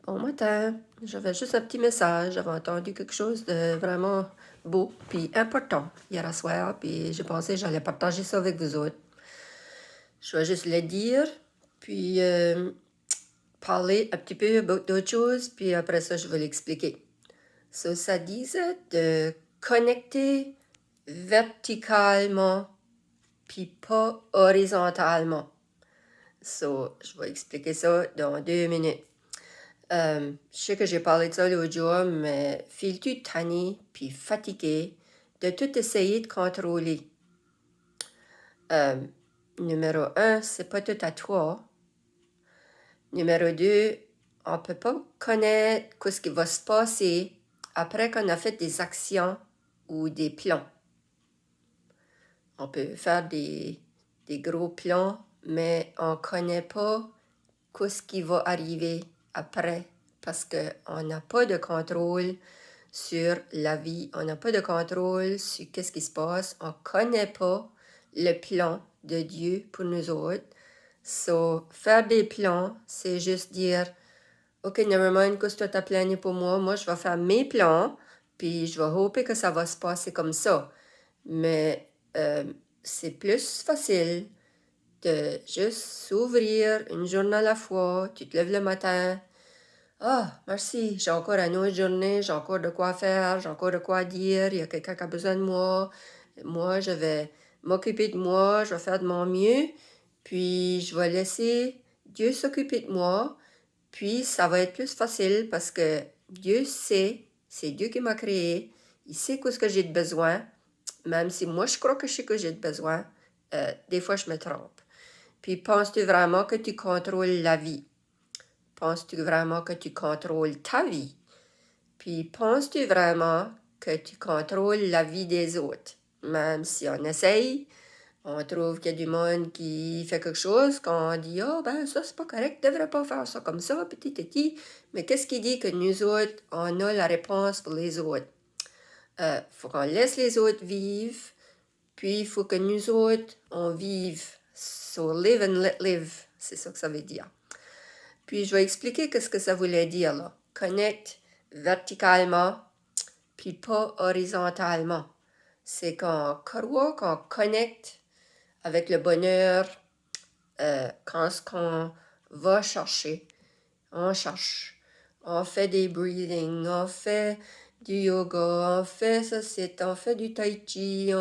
Bon matin, j'avais juste un petit message. J'avais entendu quelque chose de vraiment beau puis important hier soir, puis j'ai pensé que j'allais partager ça avec vous autres. Je vais juste le dire, puis parler un petit peu d'autres choses, puis après ça, je vais l'expliquer. Ça disait de connecter verticalement, puis pas horizontalement. Je vais expliquer ça dans 2 minutes. Je sais que j'ai parlé de ça l'autre jour, mais files-tu tanné puis fatigué de tout essayer de contrôler? Euh, Numéro 1, c'est pas tout à toi. Numéro 2, on peut pas connaître ce qui va se passer après qu'on a fait des actions ou des plans. On peut faire des gros plans, mais on connaît pas ce qui va arriver après parce qu'on n'a pas de contrôle sur la vie, on n'a pas de contrôle sur qu'est-ce qui se passe, on ne connaît pas le plan de Dieu pour nous autres. Faire des plans, c'est juste dire, OK, nevermind, qu'est-ce que tu as plané pour moi? Moi, je vais faire mes plans, puis je vais hoper que ça va se passer comme ça. Mais c'est plus facile de juste s'ouvrir une journée à la fois. Tu te lèves le matin. Ah, merci, j'ai encore une autre journée, j'ai encore de quoi faire, j'ai encore de quoi dire, il y a quelqu'un qui a besoin de moi. Moi, je vais m'occuper de moi, je vais faire de mon mieux, puis je vais laisser Dieu s'occuper de moi, puis ça va être plus facile parce que Dieu sait, c'est Dieu qui m'a créé, il sait ce que j'ai de besoin, même si moi je crois que je sais que j'ai de besoin, des fois je me trompe. Puis penses-tu vraiment que tu contrôles la vie? Penses-tu vraiment que tu contrôles ta vie? Puis penses-tu vraiment que tu contrôles la vie des autres? Même si on essaye, on trouve qu'il y a du monde qui fait quelque chose, qu'on dit « Ah, ben ça c'est pas correct, tu devrais pas faire ça comme ça, petit. » Mais qu'est-ce qui dit que nous autres, on a la réponse pour les autres? Faut qu'on laisse les autres vivre, puis il faut que nous autres, on vive. So live and let live, c'est ça que ça veut dire. Puis je vais expliquer ce que ça voulait dire là. Connecte verticalement, puis pas horizontalement. C'est qu'on croit qu'on connecte avec le bonheur quand ce qu'on va chercher. On cherche. On fait des breathing, on fait du yoga, on fait ça, on fait du tai chi,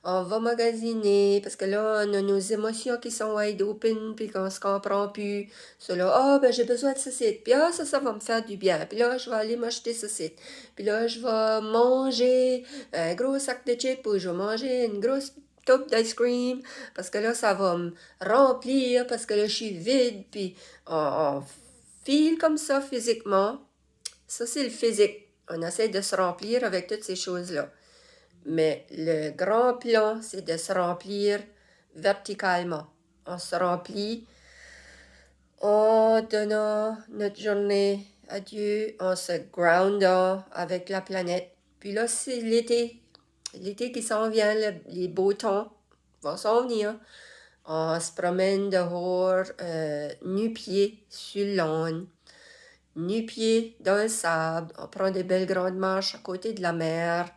on va magasiner, parce que là, on a nos émotions qui sont wide open, puis qu'on se comprend plus. Là, ah, ben j'ai besoin de ceci, puis ah, ça va me faire du bien. Puis là, je vais aller m'acheter ceci. Puis là, je vais manger un gros sac de chips, ou je vais manger une grosse tube d'ice cream, parce que là, ça va me remplir, parce que là, je suis vide, puis on feel comme ça physiquement. Ça, c'est le physique. On essaie de se remplir avec toutes ces choses-là. Mais le grand plan, c'est de se remplir verticalement. On se remplit en donnant notre journée à Dieu, en se groundant avec la planète. Puis là, c'est l'été. L'été qui s'en vient, les beaux temps vont s'en venir. On se promène dehors, nu-pieds sur l'aune, nu-pieds dans le sable. On prend des belles grandes marches à côté de la mer.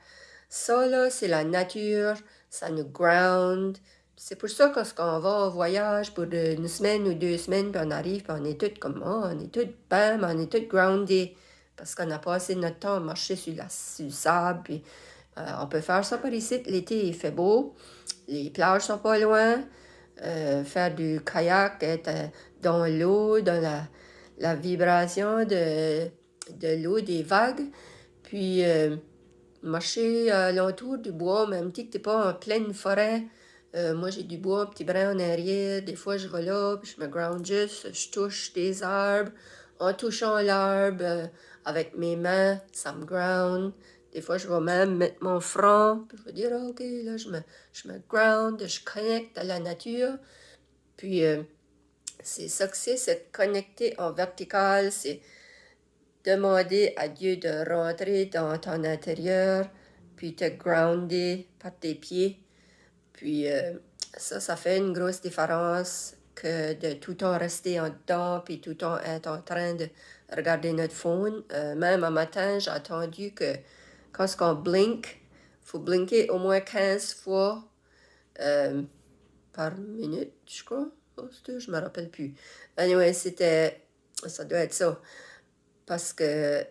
Ça, là, c'est la nature. Ça nous ground. C'est pour ça que quand on va en voyage pour une semaine ou 2 semaines, puis on arrive, puis on est tout comme, oh, on est tout bam, on est tout groundé. Parce qu'on a passé notre temps à marcher sur le sable. Puis, on peut faire ça par ici. L'été, il fait beau. Les plages sont pas loin. Faire du kayak, être dans l'eau, dans la vibration de l'eau, des vagues. Puis, marcher alentour du bois, même si tu n'es pas en pleine forêt. Moi, j'ai du bois, un petit brin en arrière. Des fois, je vais là, puis je me ground juste, je touche des arbres. En touchant l'arbre avec mes mains, ça me ground. Des fois, je vais même mettre mon front, puis je vais dire, OK, là, je me ground, je connecte à la nature. Puis, c'est ça que c'est connecter en vertical, c'est demander à Dieu de rentrer dans ton intérieur, puis te grounder par tes pieds. Puis ça fait une grosse différence que de tout le temps rester en dedans, puis tout le temps être en train de regarder notre phone. Même un matin, j'ai entendu que quand on blink, il faut blinker au moins 15 fois par minute, je crois. Oh, je me rappelle plus. Anyway, ça doit être ça. Parce que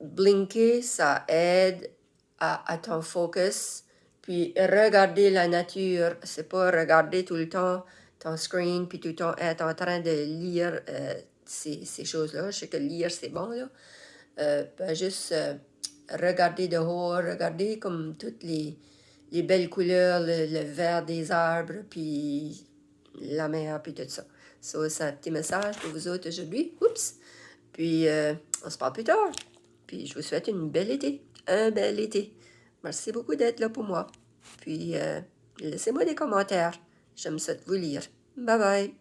blinker, ça aide à ton focus. Puis regarder la nature, c'est pas regarder tout le temps ton screen, puis tout le temps être en train de lire ces choses-là. Je sais que lire, c'est bon, là. Juste regarder dehors, regarder comme toutes les belles couleurs, le vert des arbres, puis la mer, puis tout ça. Ça, c'est un petit message pour vous autres aujourd'hui. Oups! Puis, on se parle plus tard. Puis, je vous souhaite une belle été. Un bel été. Merci beaucoup d'être là pour moi. Puis, laissez-moi des commentaires. J'aime ça de vous lire. Bye bye.